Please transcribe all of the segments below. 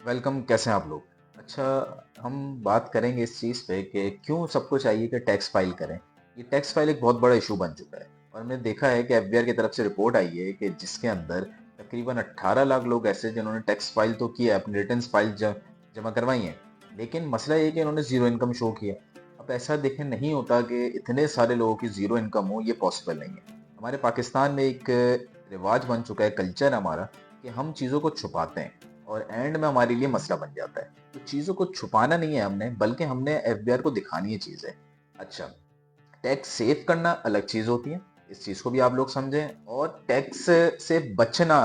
Welcome, कैसे हैं आप लोग? अच्छा, हम बात करेंगे इस चीज़ पे कि क्यों सबको चाहिए कि टैक्स फाइल करें। ये टैक्स फाइल एक बहुत बड़ा इशू बन चुका है और हमने देखा है कि एफबीआर की तरफ से रिपोर्ट आई है कि जिसके अंदर तकरीबन 18 लाख लोग ऐसे हैं जिन्होंने टैक्स फाइल तो किया है, अपनी रिटर्न्स फाइल जमा करवाई हैं, लेकिन मसला ये है कि इन्होंने ज़ीरो इनकम शो किया। अब ऐसा देखने नहीं होता कि इतने सारे लोगों की ज़ीरो इनकम हो, ये पॉसिबल नहीं है। हमारे पाकिस्तान में एक रिवाज बन चुका है, कल्चर है हमारा, कि हम चीज़ों को छुपाते हैं और एंड में हमारे लिए मसला बन जाता है। तो चीज़ों को छुपाना नहीं है हमने, बल्कि हमने एफबीआर को दिखानी है चीज़ें। अच्छा, टैक्स सेव करना अलग चीज़ होती है, इस चीज़ को भी आप लोग समझें। और टैक्स से बचना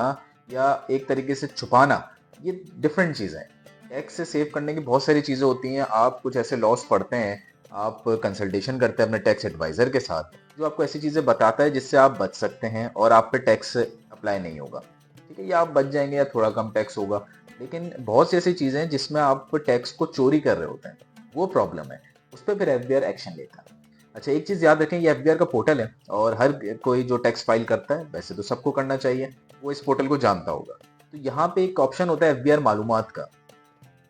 या एक तरीके से छुपाना, ये डिफरेंट चीज़ें हैं। टैक्स से सेव करने की बहुत सारी चीज़ें होती हैं। आप कुछ ऐसे लॉस पढ़ते हैं, आप कंसल्टेशन करते हैं अपने टैक्स एडवाइज़र के साथ, जो आपको ऐसी चीज़ें बताता है जिससे आप बच सकते हैं और आप पे टैक्स अप्लाई नहीं होगा। ठीक है, या आप बच जाएँगे या थोड़ा कम टैक्स होगा। लेकिन बहुत सी ऐसी चीज़ें हैं जिसमें आप टैक्स को चोरी कर रहे होते हैं, वो प्रॉब्लम है। उस पे फिर एफबीआर एक्शन लेता है। अच्छा, एक चीज़ याद रखें, ये एफबीआर का पोर्टल है और हर कोई जो टैक्स फाइल करता है, वैसे तो सबको करना चाहिए, वो इस पोर्टल को जानता होगा। तो यहाँ पे एक ऑप्शन होता है एफबीआर मालूमात का।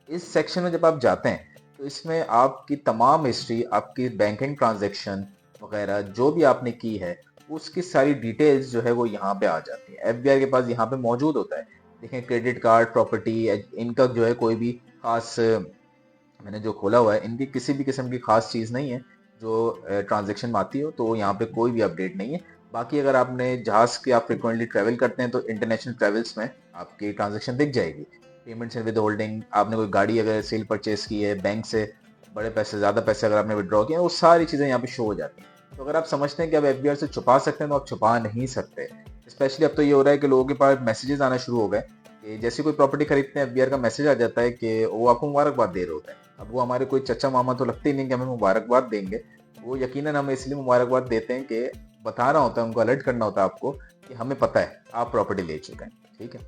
इस सेक्शन में जब आप जाते हैं, तो इसमें आपकी तमाम हिस्ट्री, आपकी बैंकिंग ट्रांजैक्शन वगैरह जो भी आपने की है, उसकी सारी डिटेल्स जो है वो यहाँ पे आ जाती है। एफबीआर के पास यहाँ पे मौजूद होता है। देखें, क्रेडिट कार्ड, प्रॉपर्टी, इनका जो है कोई भी खास, मैंने जो खोला हुआ है, इनकी किसी भी किस्म की खास चीज़ नहीं है जो ट्रांजैक्शन में आती हो, तो यहाँ पे कोई भी अपडेट नहीं है। बाकी अगर आपने जहाज़ के आप फ्रिक्वेंटली ट्रैवल करते हैं तो इंटरनेशनल ट्रैवल्स में आपकी ट्रांजैक्शन दिख जाएगी। पेमेंट्स एंड विद होल्डिंग, आपने कोई गाड़ी अगर सेल परचेज की है, बैंक से बड़े पैसे, ज़्यादा पैसे अगर आपने विड्रॉ किए हैं, वो सारी चीज़ें यहाँ पे शो हो जाती हैं। तो अगर आप समझते हैं कि आप एफबीआर से छुपा सकते हैं, तो आप छुपा नहीं सकते। स्पेशली अब तो ये हो रहा है कि लोगों के पास मैसेजेस आना शुरू हो गए कि जैसे कोई प्रॉपर्टी खरीदते हैं, एफबीआर का मैसेज आ जाता है कि वो आपको मुबारकबाद दे रहे होते हैं। अब वो हमारे कोई चचा मामा तो लगते ही नहीं कि हमें मुबारकबाद देंगे। वो यकीनन हमें इसलिए मुबारकबाद देते हैं कि बताना होता है उनको, अलर्ट करना होता है आपको कि हमें पता है आप प्रॉपर्टी ले चुके हैं। ठीक है।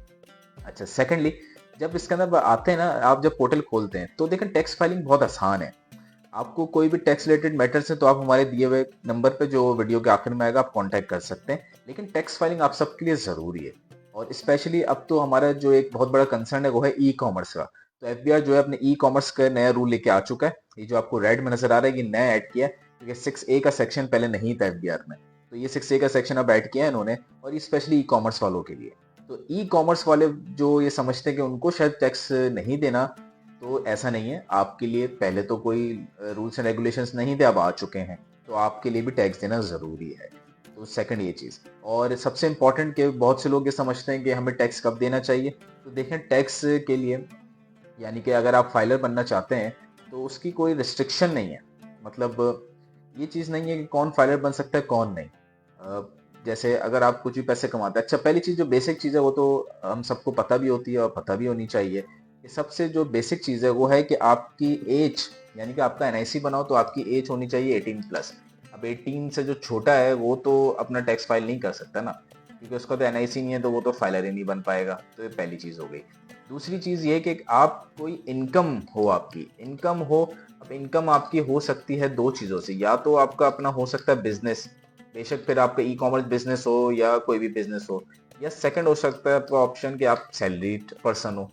अच्छा, सेकंडली, जब इसके अंदर आते हैं ना, आप जब पोर्टल खोलते हैं तो देखें टैक्स फाइलिंग बहुत आसान है। आपको कोई भी टैक्स रिलेटेड मैटर्स है तो आप हमारे दिए हुए नंबर पे जो वीडियो के आखिर में आएगा आप कांटेक्ट कर सकते हैं। लेकिन टैक्स फाइलिंग आप सबके लिए ज़रूरी है। और स्पेशली अब तो हमारा जो एक बहुत बड़ा कंसर्न है वो है ई कॉमर्स का। तो एफबीआर जो है अपने ई कॉमर्स का नया रूल लेके आ चुका है। ये जो आपको रेड में नजर आ रहा है, ये नया ऐड किया है, क्योंकि 6A का सेक्शन पहले नहीं था एफबीआर में। तो ये 6A का सेक्शन अब ऐड किया है इन्होंने, और ये स्पेशली ई कॉमर्स वालों के लिए। तो ई कॉमर्स वाले जो ये समझते हैं कि उनको शायद टैक्स नहीं देना, तो ऐसा नहीं है। आपके लिए पहले तो कोई रूल्स एंड रेगुलेशंस नहीं थे, अब आ चुके हैं। तो आपके लिए भी टैक्स देना ज़रूरी है। तो सेकंड ये चीज़। और सबसे इम्पोर्टेंट कि बहुत से लोग ये समझते हैं कि हमें टैक्स कब देना चाहिए। तो देखें, टैक्स के लिए, यानी कि अगर आप फाइलर बनना चाहते हैं, तो उसकी कोई रिस्ट्रिक्शन नहीं है। मतलब ये चीज़ नहीं है कि कौन फाइलर बन सकता है, कौन नहीं। अ, जैसे अगर आप कुछ भी पैसे कमाते हैं, अच्छा, पहली चीज़ जो बेसिक चीज़ है वो तो हम सबको पता भी होती है और पता भी होनी चाहिए। कि सबसे जो बेसिक चीज़ है वो है कि आपकी एज, यानी कि आपका एनआईसी बनाओ तो आपकी एज होनी चाहिए 18+। अब 18 से जो छोटा है वो तो अपना टैक्स फाइल नहीं कर सकता ना, क्योंकि उसका तो एनआईसी नहीं है, तो वो तो फाइलर ही नहीं बन पाएगा। तो ये पहली चीज़ हो गई। दूसरी चीज़ ये कि आप कोई इनकम हो, आपकी इनकम हो। अब इनकम आपकी हो सकती है दो चीज़ों से, या तो आपका अपना हो सकता है बिजनेस, बेशक फिर आपका ई कॉमर्स बिजनेस हो या कोई भी बिजनेस हो, या सेकंड हो सकता है आपका ऑप्शन कि आप सैलरीड पर्सन हो।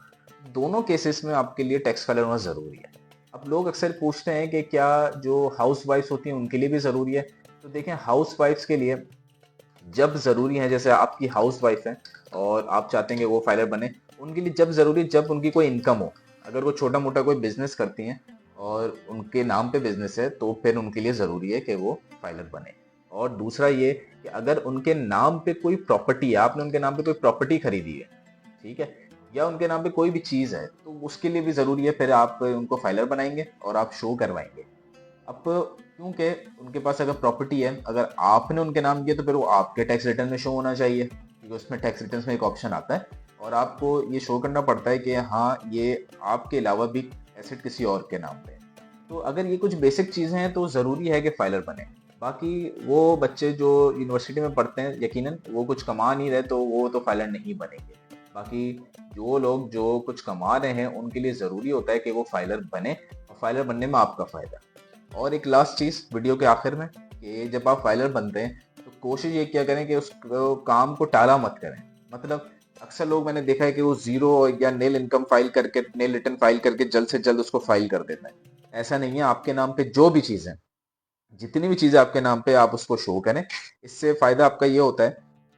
दोनों केसेस में आपके लिए टैक्स फाइलर होना ज़रूरी है। अब लोग अक्सर पूछते हैं कि क्या जो हाउस वाइफ्स होती हैं उनके लिए भी ज़रूरी है। तो देखें, हाउस वाइफ्स के लिए जब ज़रूरी है, जैसे आपकी हाउस वाइफ है और आप चाहते हैं कि वो फाइलर बने, उनके लिए जब ज़रूरी है जब उनकी कोई इनकम हो। अगर वो छोटा मोटा कोई बिजनेस करती हैं और उनके नाम पे बिजनेस है, तो फिर उनके लिए ज़रूरी है कि वो फाइलर बने। और दूसरा ये कि अगर उनके नाम पे कोई प्रॉपर्टी है, आपने उनके नाम पे कोई प्रॉपर्टी खरीदी है, ठीक है, या उनके नाम पे कोई भी चीज़ है, तो उसके लिए भी ज़रूरी है, फिर आप उनको फाइलर बनाएंगे और आप शो करवाएंगे। अब क्योंकि उनके पास अगर प्रॉपर्टी है, अगर आपने उनके नाम किया, तो फिर वो आपके टैक्स रिटर्न में शो होना चाहिए, क्योंकि उसमें टैक्स रिटर्न में एक ऑप्शन आता है और आपको ये शो करना पड़ता है कि हाँ, ये आपके अलावा भी एसेट किसी और के नाम पे है। तो अगर ये कुछ बेसिक चीज़ें हैं तो ज़रूरी है कि फाइलर बने। बाकी वो बच्चे जो यूनिवर्सिटी में पढ़ते हैं, यकीनन वो कुछ कमा नहीं रहे तो वो तो फाइलर नहीं बनेंगे। बाकी जो लोग जो कुछ कमा रहे हैं उनके लिए ज़रूरी होता है कि वो फाइलर बने, और फाइलर बनने में आपका फ़ायदा। और एक लास्ट चीज़ वीडियो के आखिर में, कि जब आप फाइलर बनते हैं तो कोशिश ये क्या करें कि उस काम को टाला मत करें। मतलब अक्सर लोग मैंने देखा है कि वो ज़ीरो या नील इनकम फाइल करके, नील रिटर्न फाइल करके जल्द से जल्द उसको फाइल कर देता है। ऐसा नहीं है, आपके नाम पे जो भी चीज़ है, जितनी भी चीज़ें आपके नाम पे, आप उसको शो करें। इससे फ़ायदा आपका ये होता है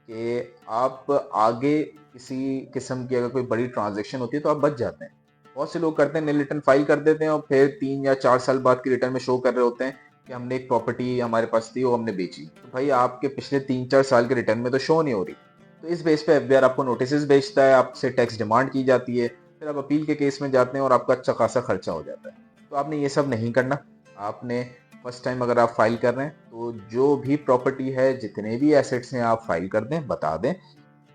कि आप आगे किसी किस्म की अगर कोई बड़ी ट्रांज़ैक्शन होती है तो आप बच जाते हैं। बहुत से लोग करते हैं, नील रिटर्न फाइल कर देते हैं और फिर 3 या 4 साल बाद की रिटर्न में शो कर रहे होते हैं कि हमने एक प्रॉपर्टी हमारे पास थी, वो हमने बेची। तो भाई आपके पिछले 3-4 साल के रिटर्न में तो शो नहीं हो रही। तो इस बेस पे एफबीआर आपको नोटिसेस भेजता है, आपसे टैक्स डिमांड की जाती है, फिर आप अपील के केस में जाते हैं और आपका अच्छा खासा खर्चा हो जाता है। तो आपने ये सब नहीं करना। आपने फर्स्ट टाइम अगर आप फाइल कर रहे हैं तो जो भी प्रॉपर्टी है, जितने भी एसेट्स हैं, आप फाइल कर दें, बता दें।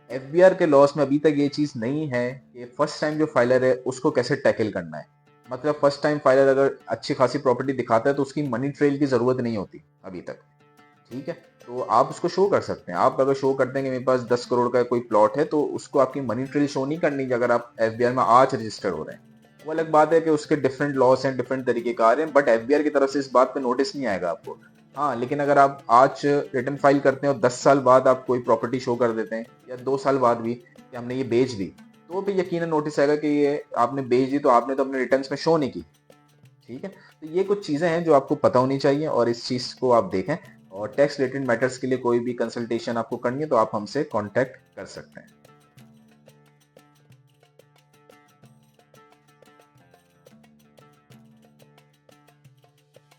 एफबीआर के लॉस में अभी तक ये चीज नहीं है कि फर्स्ट टाइम जो फाइलर है उसको कैसे टैकल करना है। मतलब फर्स्ट टाइम फाइलर अगर अच्छी खासी प्रॉपर्टी दिखाता है तो उसकी मनी ट्रेल की जरूरत नहीं होती अभी तक। ठीक है, तो आप उसको शो कर सकते हैं। आप अगर शो करते हैं कि मेरे पास 10 करोड़ का कोई प्लॉट है, तो उसको आपकी मनी ट्रेल शो नहीं करनी अगर आप एफबीआर में आज रजिस्टर हो रहे हैं। वो अलग बात है कि उसके डिफरेंट लॉस हैं, डिफरेंट तरीके का आ रहे हैं, बट एफबीआर की तरफ से इस बात पे नोटिस नहीं आएगा आपको। हाँ, लेकिन अगर आप आज रिटर्न फाइल करते हैं और 10 साल बाद आप कोई प्रॉपर्टी शो कर देते हैं, या 2 साल बाद भी कि हमने ये बेच दी, तो भी यकीनन नोटिस आएगा कि ये आपने बेच दी, तो आपने तो अपने रिटर्न में शो नहीं की। ठीक है, तो ये कुछ चीज़ें हैं जो आपको पता होनी चाहिए और इस चीज़ को आप देखें। और टैक्स रिलेटेड मैटर्स के लिए कोई भी कंसल्टेशन आपको करनी है तो आप हमसे कांटेक्ट कर सकते हैं।